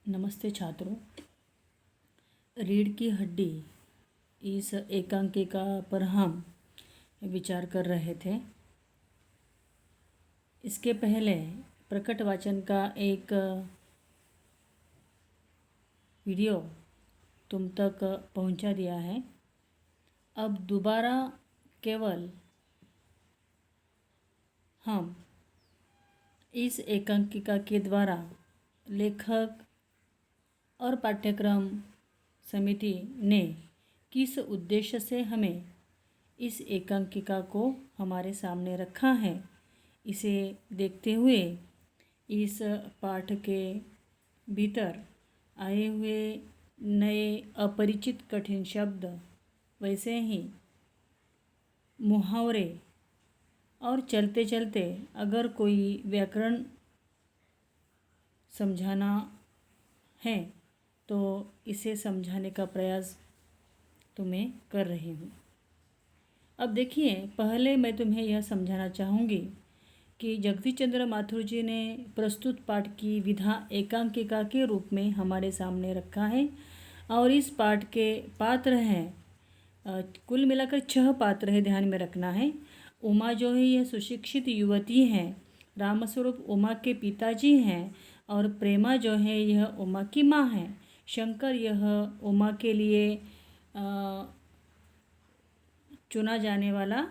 नमस्ते छात्रों। रीढ़ की हड्डी इस एकांकिका पर हम विचार कर रहे थे। इसके पहले प्रकट वाचन का एक वीडियो तुम तक पहुंचा दिया है। अब दोबारा केवल हम इस एकांकिका के द्वारा लेखक और पाठ्यक्रम समिति ने किस उद्देश्य से हमें इस एकांकिका को हमारे सामने रखा है, इसे देखते हुए इस पाठ के भीतर आए हुए नए अपरिचित कठिन शब्द, वैसे ही मुहावरे और चलते चलते अगर कोई व्याकरण समझाना है तो इसे समझाने का प्रयास तुम्हें कर रही हूँ। अब देखिए, पहले मैं तुम्हें यह समझाना चाहूँगी कि जगदीश चंद्र माथुर जी ने प्रस्तुत पाठ की विधा एकांकिका के रूप में हमारे सामने रखा है और इस पाठ के पात्र हैं, कुल मिलाकर 6 पात्र है, ध्यान में रखना है। उमा जो है यह सुशिक्षित युवती हैं, रामस्वरूप उमा के पिताजी हैं और प्रेमा जो है यह उमा की माँ है। शंकर यह उमा के लिए चुना जाने वाला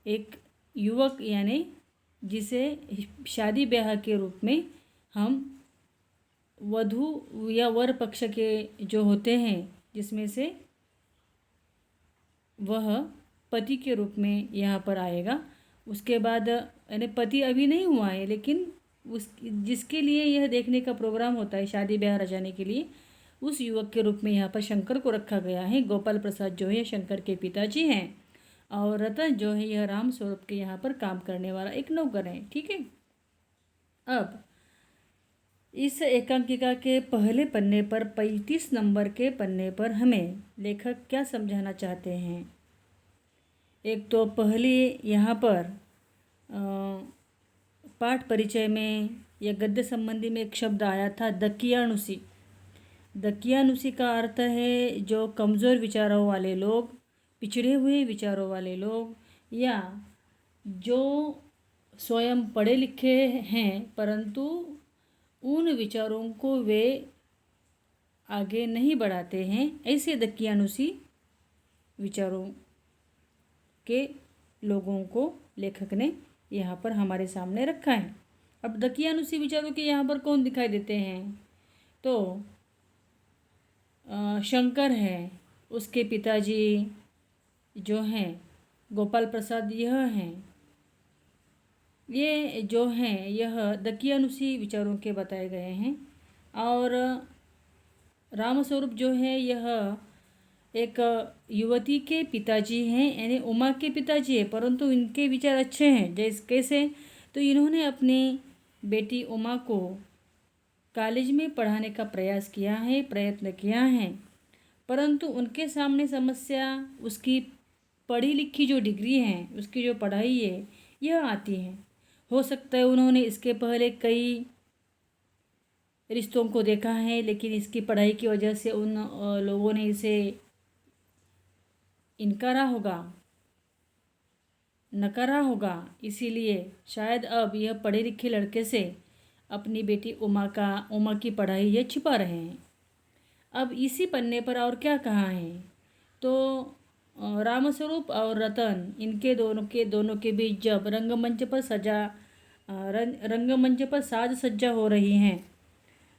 एक युवक, यानी जिसे शादी ब्याह के रूप में हम वधू या वर पक्ष के जो होते हैं, जिसमें से वह पति के रूप में यहाँ पर आएगा। उसके बाद यानी पति अभी नहीं हुआ है, लेकिन जिसके लिए यह देखने का प्रोग्राम होता है शादी ब्याह रचाने के लिए, उस युवक के रूप में यहाँ पर शंकर को रखा गया है। गोपाल प्रसाद जो है शंकर के पिताजी हैं और रतन जो है यह राम स्वरूप के यहाँ पर काम करने वाला एक नौकर है। ठीक है। अब इस एकांकिका के पहले पन्ने पर 35 नंबर के पन्ने पर हमें लेखक क्या समझाना चाहते हैं। एक तो पहले यहाँ पर पाठ परिचय में या गद्य संबंधी में एक शब्द आया था, दकियानुसी। दकियानुसी का अर्थ है जो कमज़ोर विचारों वाले लोग, पिछड़े हुए विचारों वाले लोग, या जो स्वयं पढ़े लिखे हैं परंतु उन विचारों को वे आगे नहीं बढ़ाते हैं, ऐसे दकियानुसी विचारों के लोगों को लेखक ने यहाँ पर हमारे सामने रखा है। अब दकियानुसी विचारों के यहाँ पर कौन दिखाई देते हैं, तो शंकर है, उसके पिताजी जो हैं गोपाल प्रसाद यह हैं, ये जो हैं यह दकियानुसी विचारों के बताए गए हैं। और रामस्वरूप जो है यह एक युवती के पिताजी हैं, यानी उमा के पिताजी है, परंतु इनके विचार अच्छे हैं। जैसे कैसे, तो इन्होंने अपनी बेटी उमा को कॉलेज में पढ़ाने का प्रयास किया है, प्रयत्न किया है, परंतु उनके सामने समस्या उसकी पढ़ी लिखी जो डिग्री है, उसकी जो पढ़ाई है, यह आती है। हो सकता है उन्होंने इसके पहले कई रिश्तों को देखा है, लेकिन इसकी पढ़ाई की वजह से उन लोगों ने इसे इनकारा होगा, नकारा होगा, इसीलिए शायद अब यह पढ़े लिखे लड़के से अपनी बेटी उमा की पढ़ाई यह छिपा रहे हैं। अब इसी पन्ने पर और क्या कहा है, तो रामस्वरूप और रतन, इनके दोनों के बीच जब रंगमंच पर साज सज्जा हो रही हैं,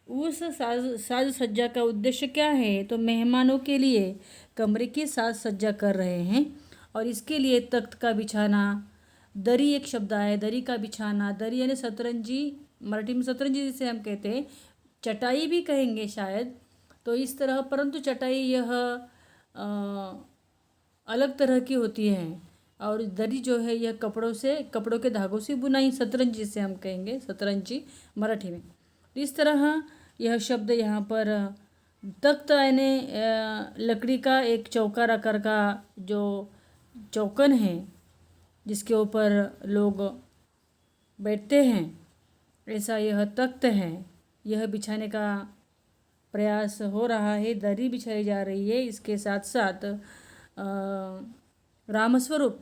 उस साज सज्जा का उद्देश्य क्या है, तो मेहमानों के लिए कमरे की साज सज्जा कर रहे हैं और इसके लिए तख्त का बिछाना, दरी एक शब्द आया, दरी का बिछाना, दरी यानी सतरंजी, मराठी में सतरंजी जिसे हम कहते हैं, चटाई भी कहेंगे शायद, तो इस तरह, परंतु चटाई यह अलग तरह की होती है और दरी जो है यह कपड़ों के धागों से बुनाई, सतरंजी जिसे हम कहेंगे, सतरंजी मराठी में। इस तरह यह शब्द यहाँ पर तख्त यानी लकड़ी का एक चौकार आकार का जो चौकन है जिसके ऊपर लोग बैठते हैं, ऐसा यह तख्त है। यह बिछाने का प्रयास हो रहा है, दरी बिछाई जा रही है। इसके साथ साथ रामस्वरूप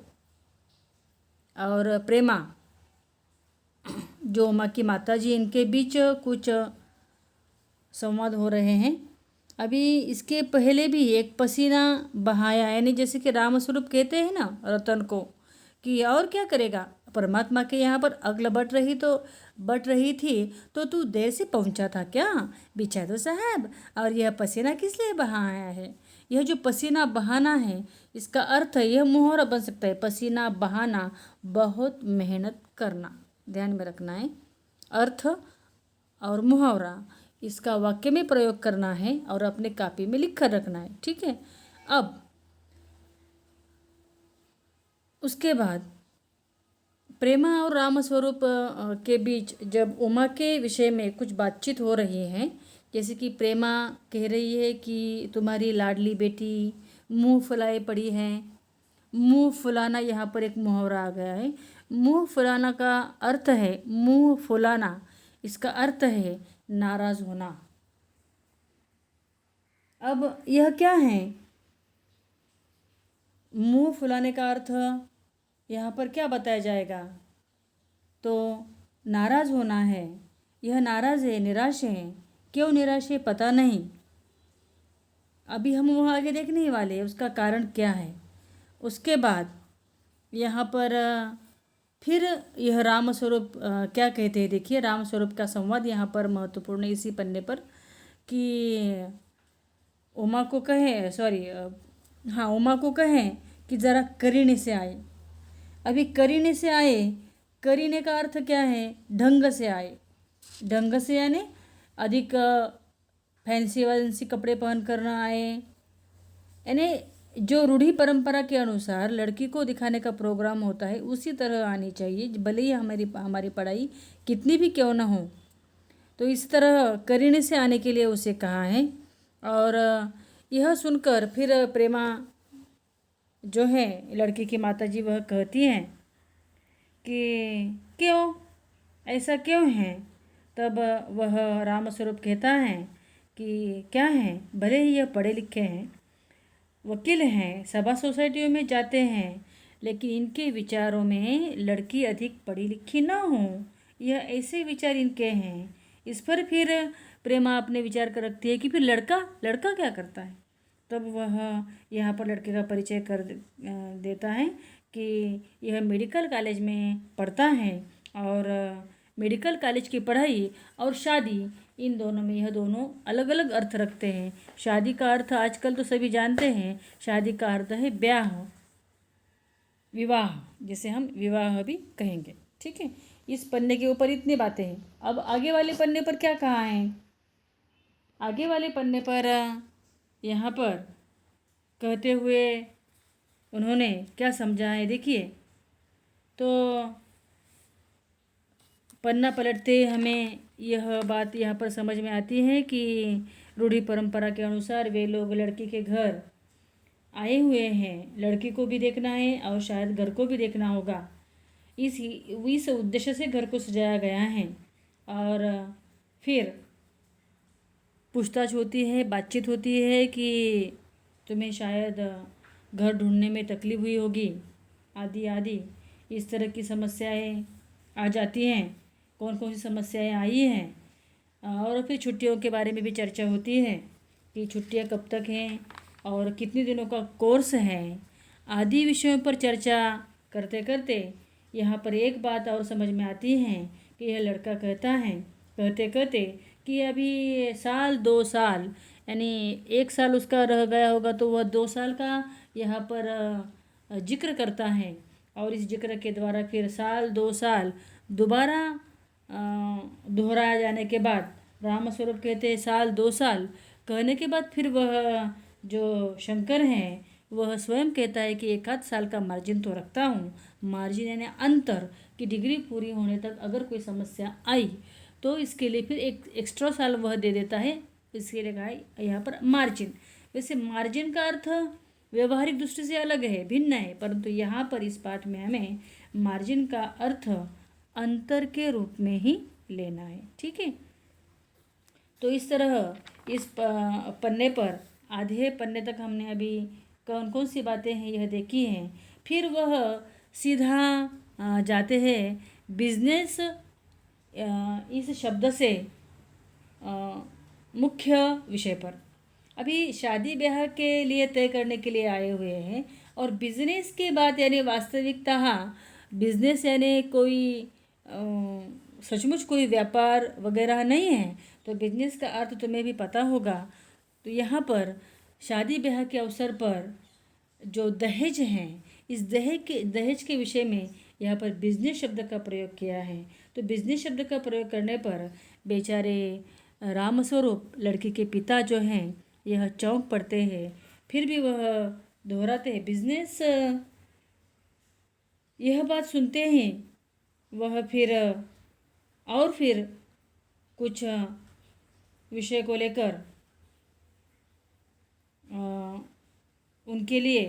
और प्रेमा जो उमा की माता जी, इनके बीच कुछ संवाद हो रहे हैं। अभी इसके पहले भी एक पसीना बहाया, यानी जैसे कि रामस्वरूप कहते हैं ना रतन को कि और क्या करेगा, परमात्मा के यहाँ पर अगल बट रही थी तो तू देर से पहुँचा था क्या, बिछा दो साहब। और यह पसीना किस लिए बहाया है, यह जो पसीना बहाना है इसका अर्थ यह मुहावरा बन सकता है, पसीना बहाना बहुत मेहनत करना, ध्यान में रखना है। अर्थ और मुहावरा इसका वाक्य में प्रयोग करना है और अपने कॉपी में लिख कर रखना है, ठीक है। अब उसके बाद प्रेमा और रामस्वरूप के बीच जब उमा के विषय में कुछ बातचीत हो रही है, जैसे कि प्रेमा कह रही है कि तुम्हारी लाडली बेटी मुंह फुलाए पड़ी है। मुंह फुलाना यहाँ पर एक मुहावरा आ गया है। मुंह फुलाना का अर्थ है, मुंह फुलाना इसका अर्थ है नाराज होना। अब यह क्या है, मुंह फुलाने का अर्थ यहाँ पर क्या बताया जाएगा, तो नाराज होना है। यह नाराज है, निराश है। क्यों निराश है पता नहीं, अभी हम वह आगे देखने ही वाले हैं उसका कारण क्या है। उसके बाद यहाँ पर फिर यह रामस्वरूप क्या कहते हैं, देखिए रामस्वरूप का संवाद यहाँ पर महत्वपूर्ण है इसी पन्ने पर कि उमा को कहें, हाँ उमा को कहें कि ज़रा करीने से आए। अभी करीने से आए, करीने का अर्थ क्या है, ढंग से आए। ढंग से यानी अधिक फैंसी वैंसी कपड़े पहन कर ना आए, यानी जो रूढ़ी परंपरा के अनुसार लड़की को दिखाने का प्रोग्राम होता है उसी तरह आनी चाहिए, भले ही हमारी पढ़ाई कितनी भी क्यों ना हो। तो इस तरह करीने से आने के लिए उसे कहा है। और यह सुनकर फिर प्रेमा जो है लड़की की माताजी वह कहती हैं कि क्यों, ऐसा क्यों है। तब वह रामस्वरूप कहता है कि क्या है, भले ही यह पढ़े लिखे हैं, वकील हैं, सभा सोसाइटियों में जाते हैं, लेकिन इनके विचारों में लड़की अधिक पढ़ी लिखी ना हो, यह ऐसे विचार इनके हैं। इस पर फिर प्रेमा अपने विचार कर रखती है कि फिर लड़का क्या करता है। तब वह यहाँ पर लड़के का परिचय कर देता है कि यह मेडिकल कॉलेज में पढ़ता है और मेडिकल कॉलेज की पढ़ाई और शादी, इन दोनों में यह दोनों अलग अलग अर्थ रखते हैं। शादी का अर्थ आजकल तो सभी जानते हैं, शादी का अर्थ है ब्याह, विवाह, जिसे हम विवाह भी कहेंगे, ठीक है। इस पन्ने के ऊपर इतनी बातें हैं। अब आगे वाले पन्ने पर क्या कहा है, आगे वाले पन्ने पर यहाँ पर कहते हुए उन्होंने क्या समझा है, देखिए। तो पन्ना पलटते हमें यह बात यहाँ पर समझ में आती है कि रूढ़ी परंपरा के अनुसार वे लोग लड़की के घर आए हुए हैं, लड़की को भी देखना है और शायद घर को भी देखना होगा। इस उद्देश्य से घर को सजाया गया है। और फिर पूछताछ होती है, बातचीत होती है कि तुम्हें शायद घर ढूंढने में तकलीफ हुई होगी, आदि आदि इस तरह की समस्याएं आ जाती हैं। कौन कौन सी समस्याएं आई हैं। और फिर छुट्टियों के बारे में भी चर्चा होती है कि छुट्टियां कब तक हैं और कितने दिनों का कोर्स है, आदि विषयों पर चर्चा करते करते यहाँ पर एक बात और समझ में आती है कि यह लड़का कहता है कहते कहते कि अभी साल 2 साल, यानी 1 साल उसका रह गया होगा तो वह 2 साल का यहाँ पर जिक्र करता है। और इस जिक्र के द्वारा फिर साल 2 साल दोबारा दोहराया जाने के बाद रामस्वरूप कहते हैं साल 2 साल कहने के बाद फिर वह जो शंकर हैं वह स्वयं कहता है कि 1 आध साल का मार्जिन तो रखता हूँ। मार्जिन यानी अंतर की डिग्री पूरी होने तक अगर कोई समस्या आई तो इसके लिए फिर एक एक्स्ट्रा साल वह दे देता है, इसके लिए कहा है यहाँ पर मार्जिन। वैसे मार्जिन का अर्थ व्यवहारिक दृष्टि से अलग है, भिन्न है, परंतु यहाँ पर इस पाठ में हमें मार्जिन का अर्थ अंतर के रूप में ही लेना है, ठीक है। तो इस तरह इस पन्ने पर आधे पन्ने तक हमने अभी कौन कौन सी बातें हैं यह देखी हैं। फिर वह सीधा जाते हैं बिजनेस इस शब्द से मुख्य विषय पर। अभी शादी ब्याह के लिए तय करने के लिए आए हुए हैं और बिजनेस के बाद यानी वास्तविकता बिजनेस यानी कोई सचमुच कोई व्यापार वगैरह नहीं है। तो बिजनेस का अर्थ तुम्हें भी पता होगा। तो यहाँ पर शादी ब्याह के अवसर पर जो दहेज हैं, इस दहेज के विषय में यहाँ पर बिजनेस शब्द का प्रयोग किया है। तो बिजनेस शब्द का प्रयोग करने पर बेचारे रामस्वरूप लड़की के पिता जो हैं यह चौंक पड़ते हैं। फिर भी वह दोहराते हैं बिजनेस। यह बात सुनते हैं वह फिर कुछ विषय को लेकर उनके लिए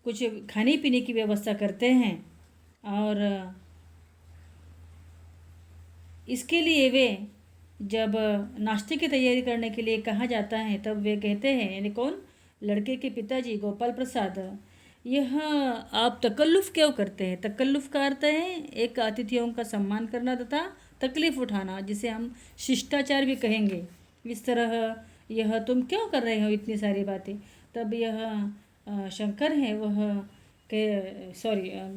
कुछ खाने पीने की व्यवस्था करते हैं और इसके लिए वे जब नाश्ते की तैयारी करने के लिए कहा जाता है तब वे कहते हैं, यानी कौन, लड़के के पिताजी गोपाल प्रसाद, यह आप तकल्लुफ़ क्यों करते हैं। तकल्लुफ़ का अर्थ है एक अतिथियों का सम्मान करना तथा तकलीफ़ उठाना, जिसे हम शिष्टाचार भी कहेंगे। इस तरह यह तुम क्यों कर रहे हो इतनी सारी बातें। तब यह शंकर हैं वह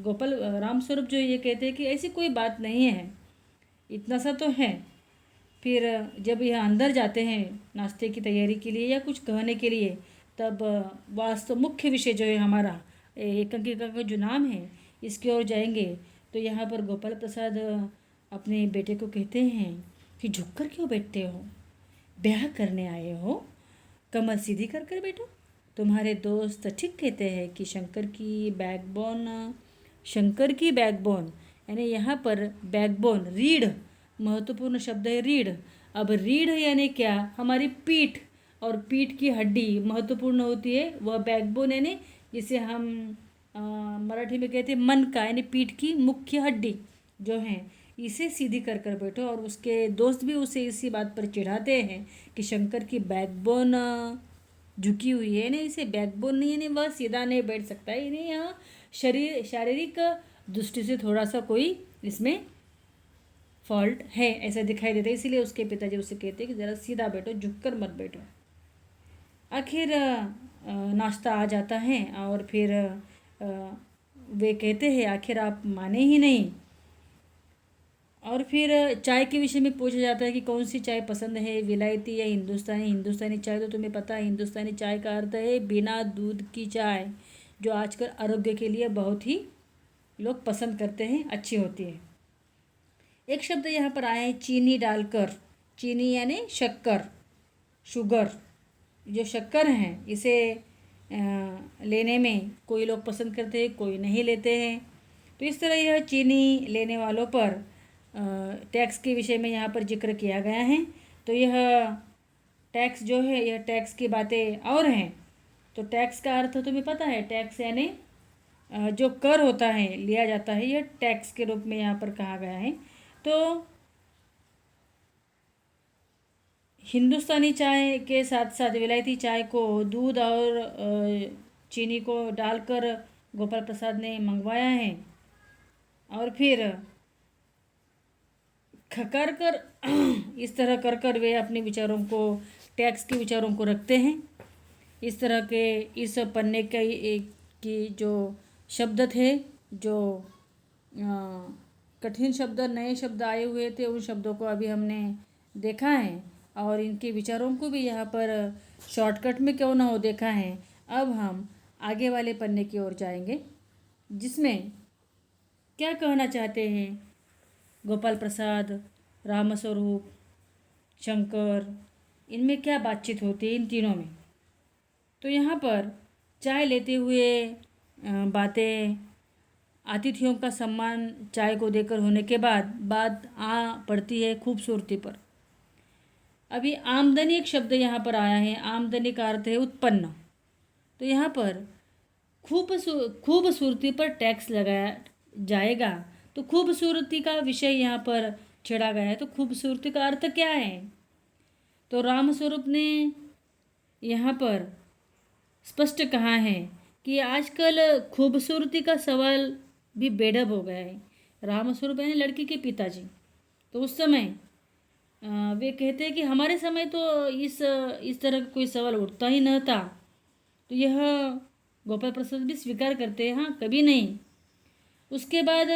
गोपाल रामस्वरूप जो ये कहते हैं कि ऐसी कोई बात नहीं है, इतना सा तो है। फिर जब यह अंदर जाते हैं नाश्ते की तैयारी के लिए या कुछ कहने के लिए, तब वास्तव मुख्य विषय जो है हमारा एकांकिका का जो नाम है इसकी ओर जाएंगे। तो यहाँ पर गोपाल प्रसाद अपने बेटे को कहते हैं कि झुककर क्यों बैठते हो, ब्याह करने आए हो, कमर सीधी कर कर बैठो। तुम्हारे दोस्त ठीक कहते हैं कि शंकर की बैकबोन यानी यहाँ पर बैकबोन रीढ़ महत्वपूर्ण शब्द है, रीढ़। अब रीढ़ यानी क्या, हमारी पीठ, और पीठ की हड्डी महत्वपूर्ण होती है, वह बैकबोन यानी जिसे हम मराठी में कहते हैं मन का, यानी पीठ की मुख्य हड्डी जो है, इसे सीधी कर कर बैठो। और उसके दोस्त भी उसे इसी बात पर चिढ़ाते हैं कि शंकर की बैकबोन झुकी हुई है, यानी इसे बैकबोन नहीं, यानी वह सीधा नहीं बैठ सकता है, यानी यहाँ शारीरिक दृष्टि से थोड़ा सा कोई इसमें फॉल्ट है ऐसा दिखाई देता है। इसीलिए उसके पिताजी उसे कहते हैं कि ज़रा सीधा बैठो, झुककर मत बैठो। आखिर नाश्ता आ जाता है और फिर वे कहते हैं आखिर आप माने ही नहीं। और फिर चाय के विषय में पूछा जाता है कि कौन सी चाय पसंद है, विलायती या हिंदुस्तानी। हिंदुस्तानी चाय तो तुम्हें पता है, हिंदुस्तानी चाय का अर्थ है बिना दूध की चाय, जो आजकल आरोग्य के लिए बहुत ही लोग पसंद करते हैं, अच्छी होती है। एक शब्द यहाँ पर आया है चीनी डालकर। चीनी यानी शक्कर, शुगर। जो शक्कर है इसे लेने में कोई लोग पसंद करते हैं, कोई नहीं लेते हैं। तो इस तरह यह चीनी लेने वालों पर टैक्स के विषय में यहाँ पर जिक्र किया गया है। तो यह टैक्स जो है, यह टैक्स की बातें और हैं। तो टैक्स का अर्थ तुम्हें पता है, टैक्स यानी जो कर होता है, लिया जाता है, यह टैक्स के रूप में यहाँ पर कहा गया है। तो हिंदुस्तानी चाय के साथ साथ विलायती चाय को दूध और चीनी को डालकर गोपाल प्रसाद ने मंगवाया है। और फिर खकार कर इस तरह कर कर वे अपने विचारों को, टैक्स के विचारों को रखते हैं। इस तरह के इस पन्ने की जो शब्द थे, जो कठिन शब्द, नए शब्द आए हुए थे, उन शब्दों को अभी हमने देखा है और इनके विचारों को भी यहाँ पर शॉर्टकट में क्यों ना हो देखा है। अब हम आगे वाले पन्ने की ओर जाएंगे, जिसमें क्या कहना चाहते हैं गोपाल प्रसाद, रामस्वरूप, शंकर, इनमें क्या बातचीत होती है इन तीनों में। तो यहाँ पर चाय लेते हुए बातें, अतिथियों का सम्मान चाय को देकर होने के बाद बात आ पड़ती है खूबसूरती पर। अभी आमदनी एक शब्द यहाँ पर आया है। आमदनी का अर्थ है उत्पन्न। तो यहाँ पर खूबसूरती पर टैक्स लगाया जाएगा। तो खूबसूरती का विषय यहाँ पर छेड़ा गया है। तो खूबसूरती का अर्थ क्या है, तो रामस्वरूप ने यहाँ पर स्पष्ट कहा है कि आजकल खूबसूरती का सवाल भी बेढब हो गया है। रामस्वरूप यानी लड़की के पिताजी, तो उस समय वे कहते हैं कि हमारे समय तो इस तरह का कोई सवाल उठता ही न था। तो यह गोपाल प्रसाद भी स्वीकार करते हैं, हाँ कभी नहीं। उसके बाद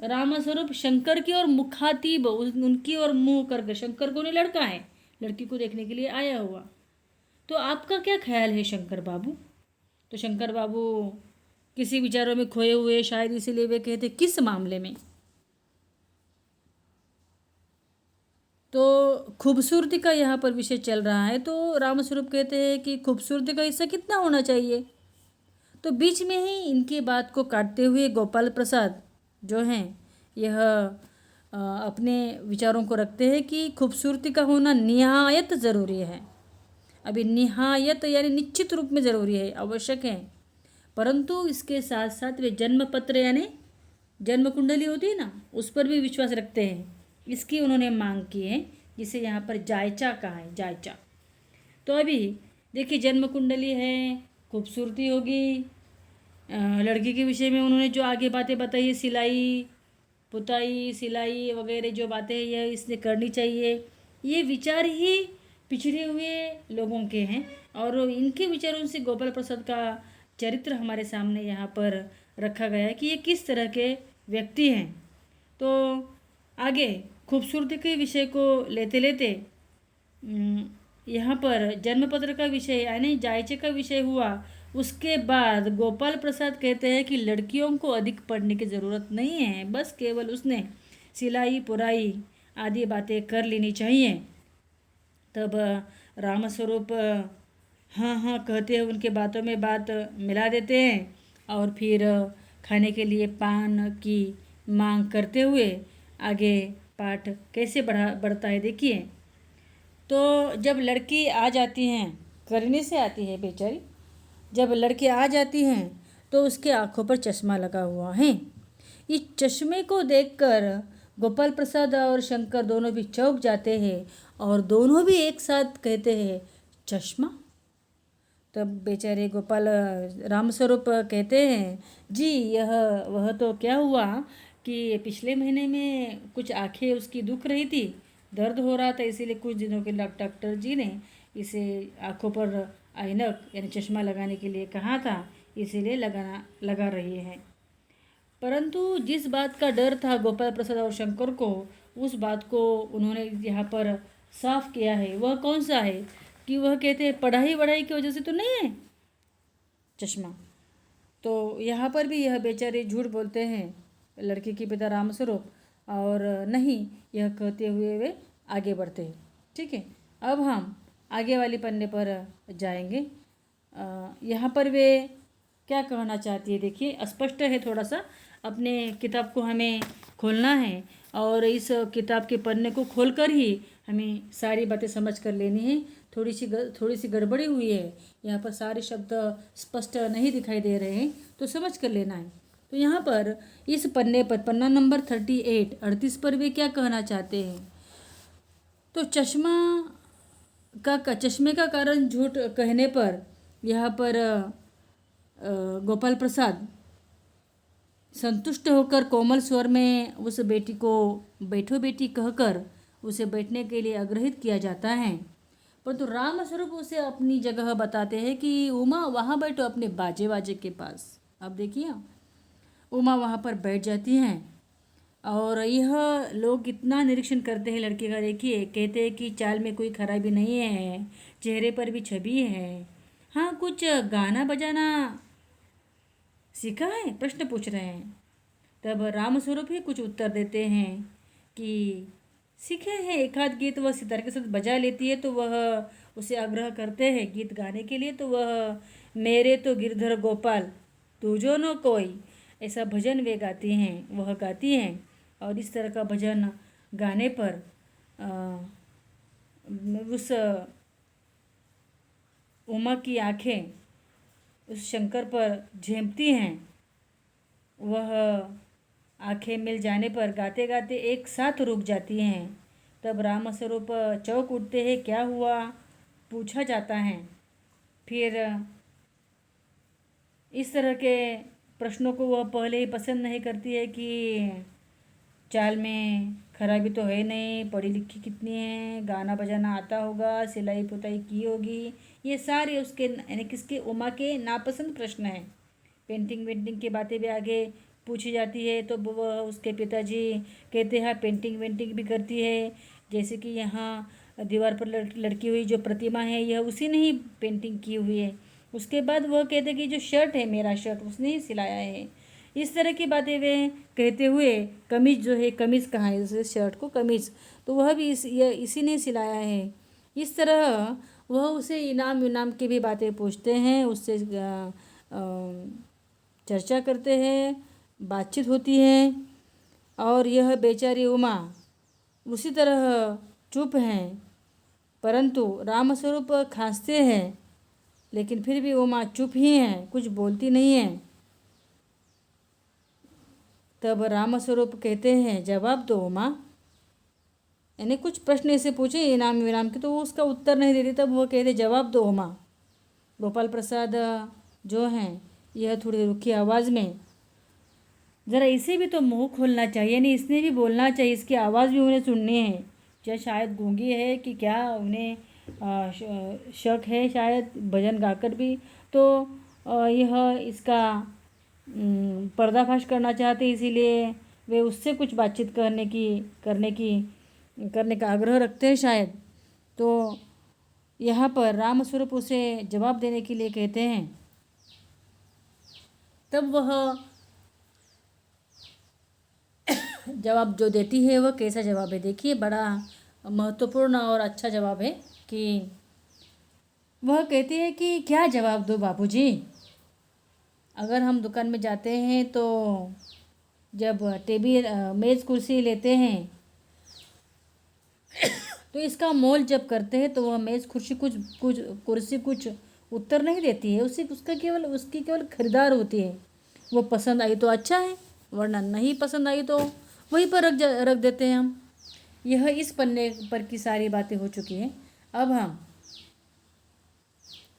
रामस्वरूप शंकर की ओर मुखातिब उनकी ओर मुंह करके, शंकर को नहीं लड़का है, लड़की को देखने के लिए आया हुआ। तो आपका क्या ख्याल है शंकर बाबू? तो शंकर बाबू किसी विचारों में खोए हुए, शायद इसीलिए वे कहते किस मामले में। तो खूबसूरती का यहाँ पर विषय चल रहा है, तो रामस्वरूप कहते हैं कि खूबसूरती का हिस्सा कितना होना चाहिए। तो बीच में ही इनकी बात को काटते हुए गोपाल प्रसाद जो हैं यह अपने विचारों को रखते हैं कि खूबसूरती का होना निहायत ज़रूरी है। अभी निहायत यानी निश्चित रूप में ज़रूरी है, आवश्यक है, परंतु इसके साथ साथ वे जन्म पत्र यानी जन्म कुंडली होती है ना, उस पर भी विश्वास रखते हैं। इसकी उन्होंने मांग की है, जिसे यहाँ पर जायचा कहा है, जायचा। तो अभी देखिए जन्म कुंडली है, खूबसूरती होगी, लड़की के विषय में उन्होंने जो आगे बातें बताई है, सिलाई पुताई सिलाई वगैरह जो बातें हैं यह इसने करनी चाहिए, ये विचार ही पिछड़े हुए लोगों के हैं। और इनके विचारों से गोपाल प्रसाद का चरित्र हमारे सामने यहाँ पर रखा गया है कि ये किस तरह के व्यक्ति हैं। तो आगे खूबसूरती के विषय को लेते लेते यहाँ पर जन्मपत्र का विषय यानी जायचे का विषय हुआ। उसके बाद गोपाल प्रसाद कहते हैं कि लड़कियों को अधिक पढ़ने की ज़रूरत नहीं है, बस केवल उसने सिलाई पुराई आदि बातें कर लेनी चाहिए। तब रामस्वरूप हाँ हाँ कहते हैं, उनके बातों में बात मिला देते हैं और फिर खाने के लिए पान की मांग करते हुए आगे पाठ कैसे बढ़ता है देखिए। तो जब लड़की आ जाती हैं, करने से आती है बेचारी, जब लड़की आ जाती हैं तो उसके आँखों पर चश्मा लगा हुआ है। इस चश्मे को देखकर गोपाल प्रसाद और शंकर दोनों भी चौंक जाते हैं और दोनों भी एक साथ कहते हैं चश्मा। तब बेचारे गोपाल रामस्वरूप कहते हैं जी यह वह तो क्या हुआ कि पिछले महीने में कुछ आंखें उसकी दुख रही थी, दर्द हो रहा था, इसीलिए कुछ दिनों के लिए डॉक्टर जी ने इसे आँखों पर ऐनक यानी चश्मा लगाने के लिए कहा था, इसीलिए लगा रही है। परंतु जिस बात का डर था गोपाल प्रसाद और शंकर को, उस बात को उन्होंने यहाँ पर साफ किया है। वह कौन सा है कि वह कहते हैं पढ़ाई वढ़ाई की वजह से तो नहीं है चश्मा। तो यहाँ पर भी यह बेचारे झूठ बोलते हैं लड़की के पिता रामस्वरूप, और नहीं यह कहते हुए वे आगे बढ़ते हैं। ठीक है, अब हम आगे वाली पन्ने पर जाएंगे। यहाँ पर वे क्या कहना चाहती है देखिए, स्पष्ट है थोड़ा सा, अपने किताब को हमें खोलना है और इस किताब के पन्ने को खोलकर ही हमें सारी बातें समझ कर लेनी है। थोड़ी सी गड़बड़ी हुई है, यहाँ पर सारे शब्द स्पष्ट नहीं दिखाई दे रहे हैं, तो समझ कर लेना है। तो यहाँ पर इस पन्ने पर पन्ना नंबर 38 पर वे क्या कहना चाहते हैं। तो चश्मे का कारण झूठ कहने पर यहाँ पर गोपाल प्रसाद संतुष्ट होकर कोमल स्वर में उस बेटी को बैठो बेटी कहकर उसे बैठने के लिए आग्रहित किया जाता है। परंतु रामस्वरूप उसे अपनी जगह बताते हैं कि उमा वहाँ बैठो अपने बाजे के पास। अब देखिए उमा वहाँ पर बैठ जाती हैं और यह लोग कितना निरीक्षण करते हैं लड़के का देखिए। कहते हैं कि चाल में कोई खराबी नहीं है, चेहरे पर भी छवि है, हाँ कुछ गाना बजाना सीखा है, प्रश्न पूछ रहे हैं। तब रामस्वरूप ही कुछ उत्तर देते हैं कि सीखे हैं, एक आध गीत वह सितार के साथ बजा लेती है। तो वह उसे आग्रह करते हैं गीत गाने के लिए, तो वह मेरे तो गिरधर गोपाल तुझो न कोई, ऐसा भजन वे गाती हैं, वह गाती हैं। और इस तरह का भजन गाने पर उस उमा की आँखें उस शंकर पर झेंपती हैं। वह आंखें मिल जाने पर गाते गाते एक साथ रुक जाती हैं। तब रामस्वरूप चौंक उठते हैं, क्या हुआ पूछा जाता है। फिर इस तरह के प्रश्नों को वह पहले ही पसंद नहीं करती है कि चाल में खराबी तो है नहीं, पढ़ी लिखी कितनी है, गाना बजाना आता होगा, सिलाई पुताई की होगी, ये सारे उसके यानी किसके उमा के नापसंद प्रश्न हैं। पेंटिंग वेंटिंग की बातें भी आगे पूछी जाती है तो वह उसके पिताजी कहते हैं पेंटिंग वेंटिंग भी करती है, जैसे कि यहाँ दीवार पर लटकी हुई जो प्रतिमा है यह उसी ने ही पेंटिंग की हुई है। उसके बाद वह कहते हैं कि जो शर्ट है मेरा शर्ट उसने ही सिलाया है। इस तरह की बातें वे कहते हुए कमीज़ जो है, कमीज़ कहाँ है, जैसे शर्ट को कमीज़ तो वह भी इसी ने सिलाया है। इस तरह वह उसे इनाम विनाम की भी बातें पूछते हैं, उससे चर्चा करते हैं, बातचीत होती है। और यह बेचारी उमा उसी तरह चुप हैं, परंतु रामस्वरूप खांसते हैं, लेकिन फिर भी उमा चुप ही हैं, कुछ बोलती नहीं है। तब रामस्वरूप कहते हैं जवाब दो उमा, यानी कुछ प्रश्न ऐसे पूछे इनाम विनाम के तो वो उसका उत्तर नहीं देती। तब वो कहते जवाब दो उमा। गोपाल प्रसाद जो हैं यह थोड़ी रुखी आवाज़ में, ज़रा इसे भी तो मुंह खोलना चाहिए, नहीं इसने भी बोलना चाहिए, इसकी आवाज़ भी उन्हें सुननी है। क्या शायद गूंगी है कि क्या, उन्हें शक है शायद भजन गाकर भी तो यह इसका पर्दाफाश करना चाहते, इसीलिए वे उससे कुछ बातचीत करने का आग्रह रखते हैं शायद। तो यहाँ पर रामस्वरूप उसे जवाब देने के लिए कहते हैं। तब वह जवाब जो देती है वह कैसा जवाब है देखिए, बड़ा महत्वपूर्ण और अच्छा जवाब है कि वह कहती है कि क्या जवाब दो बाबूजी, अगर हम दुकान में जाते हैं तो जब टेबल मेज़ कुर्सी लेते हैं तो इसका मोल जब करते हैं तो वह मेज़ कुर्सी कुछ उत्तर नहीं देती है, उसकी केवल खरीदार होती है। वो पसंद आई तो अच्छा है, वरना नहीं पसंद आई तो वहीं पर रख देते हैं हम। यह इस पन्ने पर की सारी बातें हो चुकी हैं। अब हम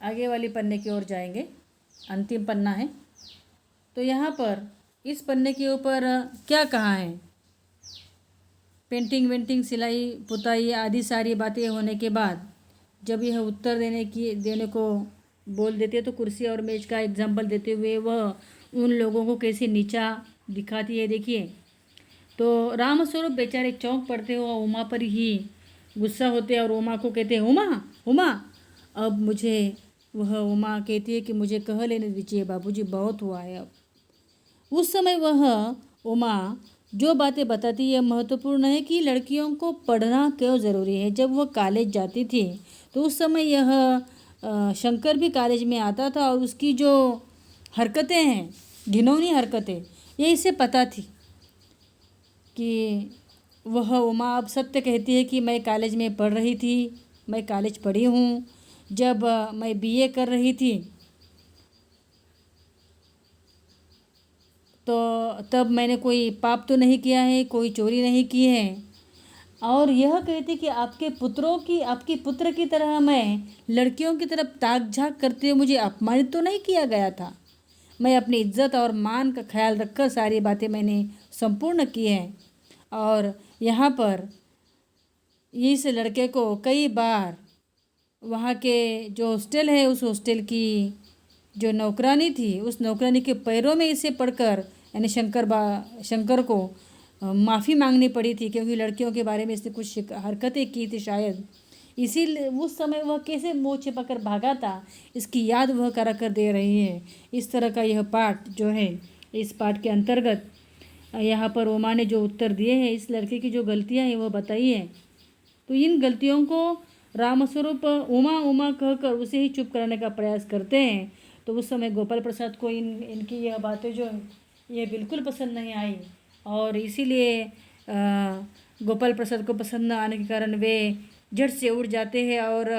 आगे वाली पन्ने की ओर जाएंगे, अंतिम पन्ना है। तो यहाँ पर इस पन्ने के ऊपर क्या कहा है, पेंटिंग वेंटिंग सिलाई पुताई आदि सारी बातें होने के बाद जब यह उत्तर देने को बोल देते तो कुर्सी और मेज का एग्जाम्पल देते हुए वह उन लोगों को कैसे नीचा दिखाती है देखिए। तो रामस्वरूप बेचारे चौंक पड़ते हो, उमा पर ही गुस्सा होते और उमा को कहते हैं उमा उमा। अब मुझे वह उमा कहती है कि मुझे कह लेने दीजिए बाबूजी, बहुत हुआ है। अब उस समय वह उमा जो बातें बताती है महत्वपूर्ण है कि लड़कियों को पढ़ना क्यों ज़रूरी है। जब वह कॉलेज जाती थी तो उस समय यह शंकर भी कॉलेज में आता था और उसकी जो हरकतें हैं, घिनौनी हरकतें, ये इसे पता थी कि वह उमा अब सत्य कहती है कि मैं कॉलेज में पढ़ रही थी, मैं कॉलेज पढ़ी हूँ। जब मैं बीए कर रही थी तो तब मैंने कोई पाप तो नहीं किया है, कोई चोरी नहीं की है। और यह कहती कि आपके पुत्र की तरह मैं लड़कियों की तरफ ताक झाँक करते हुए मुझे अपमानित तो नहीं किया गया था। मैं अपनी इज्जत और मान का ख्याल रखकर सारी बातें मैंने संपूर्ण की हैं। और यहाँ पर इस लड़के को कई बार वहाँ के जो हॉस्टल है उस हॉस्टल की जो नौकरानी थी उस नौकरानी के पैरों में इसे पढ़कर यानी शंकर को माफ़ी मांगनी पड़ी थी, क्योंकि लड़कियों के बारे में इसने कुछ हरकतें की थी शायद। इसीलिए उस समय वह कैसे मुँह छिपाकर भागा था इसकी याद वह करा कर दे रही है। इस तरह का यह पाठ जो है, इस पाठ के अंतर्गत यहाँ पर उमा ने जो उत्तर दिए हैं, इस लड़के की जो गलतियाँ हैं वह बताई है। तो इन गलतियों को रामस्वरूप उमा उमा कहकर उसे ही चुप कराने का प्रयास करते हैं। तो उस समय गोपाल प्रसाद को इनकी यह बातें जो ये बिल्कुल पसंद नहीं आई और इसीलिए गोपाल प्रसाद को पसंद न आने के कारण वे झट से उड़ जाते हैं और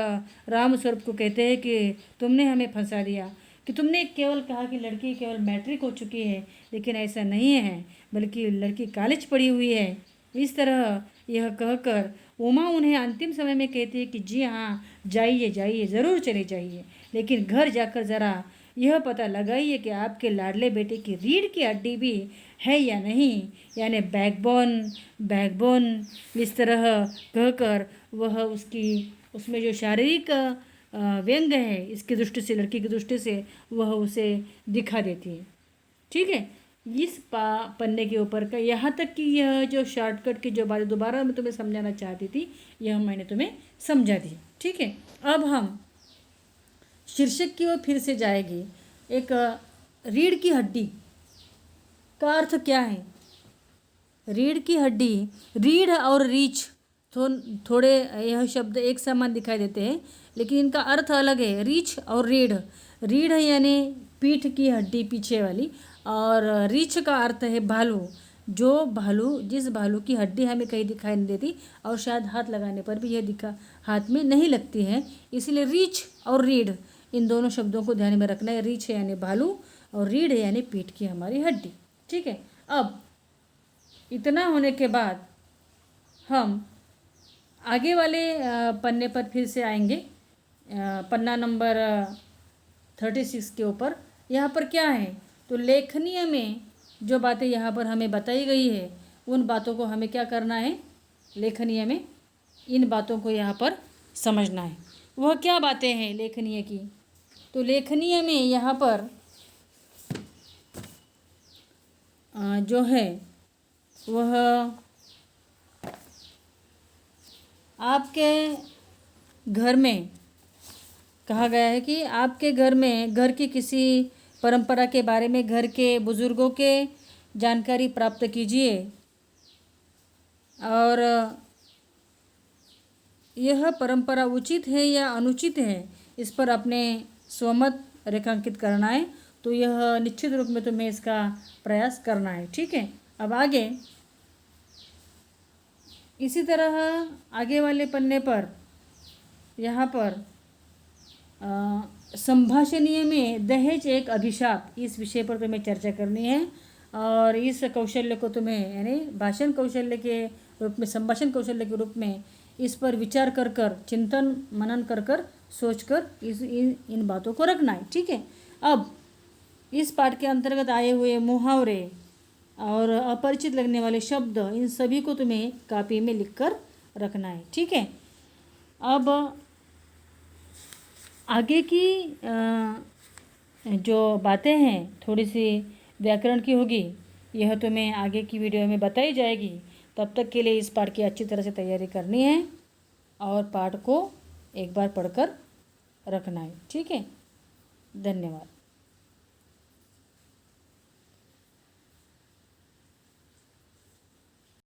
रामस्वरूप को कहते हैं कि तुमने हमें फंसा दिया, कि तुमने केवल कहा कि लड़की केवल मैट्रिक हो चुकी है, लेकिन ऐसा नहीं है, बल्कि लड़की कॉलेज पढ़ी हुई है। इस तरह यह कहकर उमा उन्हें अंतिम समय में कहती है कि जी हाँ, जाइए जाइए, ज़रूर चले जाइए, लेकिन घर जाकर ज़रा यह पता लगाइए कि आपके लाडले बेटे की रीढ़ की हड्डी भी है या नहीं, यानी बैकबोन। बैकबोन इस तरह कहकर वह उसमें जो शारीरिक व्यंग है, इसकी दृष्टि से, लड़की की दृष्टि से वह उसे दिखा देती है। ठीक है, इस पन्ने के ऊपर का यहाँ तक कि यह जो शॉर्टकट की जो बात दोबारा मैं तुम्हें समझाना चाहती थी, यह मैंने तुम्हें समझा दी। ठीक है, अब हम शीर्षक की ओर फिर से जाएगी। एक रीढ़ की हड्डी का अर्थ क्या है? रीढ़ की हड्डी, रीढ़ और रीछ थोड़े यह शब्द एक समान दिखाई देते हैं, लेकिन इनका अर्थ अलग है। रीछ और रीढ़, रीढ़ यानी पीठ की हड्डी पीछे वाली, और रीछ का अर्थ है भालू। जिस भालू की हड्डी हमें कहीं दिखाई नहीं देती और शायद हाथ लगाने पर भी यह हाथ में नहीं लगती है, इसलिए रीछ और रीढ़, इन दोनों शब्दों को ध्यान में रखना है। रीछ यानी भालू और रीढ़ यानी पीठ की हमारी हड्डी। ठीक है, अब इतना होने के बाद हम आगे वाले पन्ने पर फिर से आएंगे। पन्ना नंबर 36 के ऊपर यहाँ पर क्या है, तो लेखनीय में जो बातें यहाँ पर हमें बताई गई है, उन बातों को हमें क्या करना है, लेखनीय में इन बातों को यहाँ पर समझना है। वह क्या बातें हैं लेखनीय की? तो लेखनीय में यहाँ पर जो है वह आपके घर में कहा गया है कि आपके घर में, घर की किसी परंपरा के बारे में घर के बुज़ुर्गों के जानकारी प्राप्त कीजिए, और यह परंपरा उचित है या अनुचित है, इस पर अपने स्वमत रेखांकित करना है। तो यह निश्चित रूप में तुम्हें इसका प्रयास करना है। ठीक है, अब आगे इसी तरह आगे वाले पन्ने पर यहाँ पर संभाषणीय में दहेज एक अभिशाप, इस विषय पर तुम्हें चर्चा करनी है। और इस कौशल्य को तुम्हें, यानी भाषण कौशल्य के रूप में, संभाषण कौशल्य के रूप में इस पर विचार कर चिंतन मनन कर सोच कर इन बातों को रखना है। ठीक है, अब इस पाठ के अंतर्गत आए हुए मुहावरे और अपरिचित लगने वाले शब्द, इन सभी को तुम्हें कॉपी में लिख कर रखना है। ठीक है, अब आगे की जो बातें हैं थोड़ी सी व्याकरण की होगी, यह तुम्हें आगे की वीडियो में बताई जाएगी। तब तक के लिए इस पाठ की अच्छी तरह से तैयारी करनी है और पाठ को एक बार पढ़कर रखना है। ठीक है, धन्यवाद।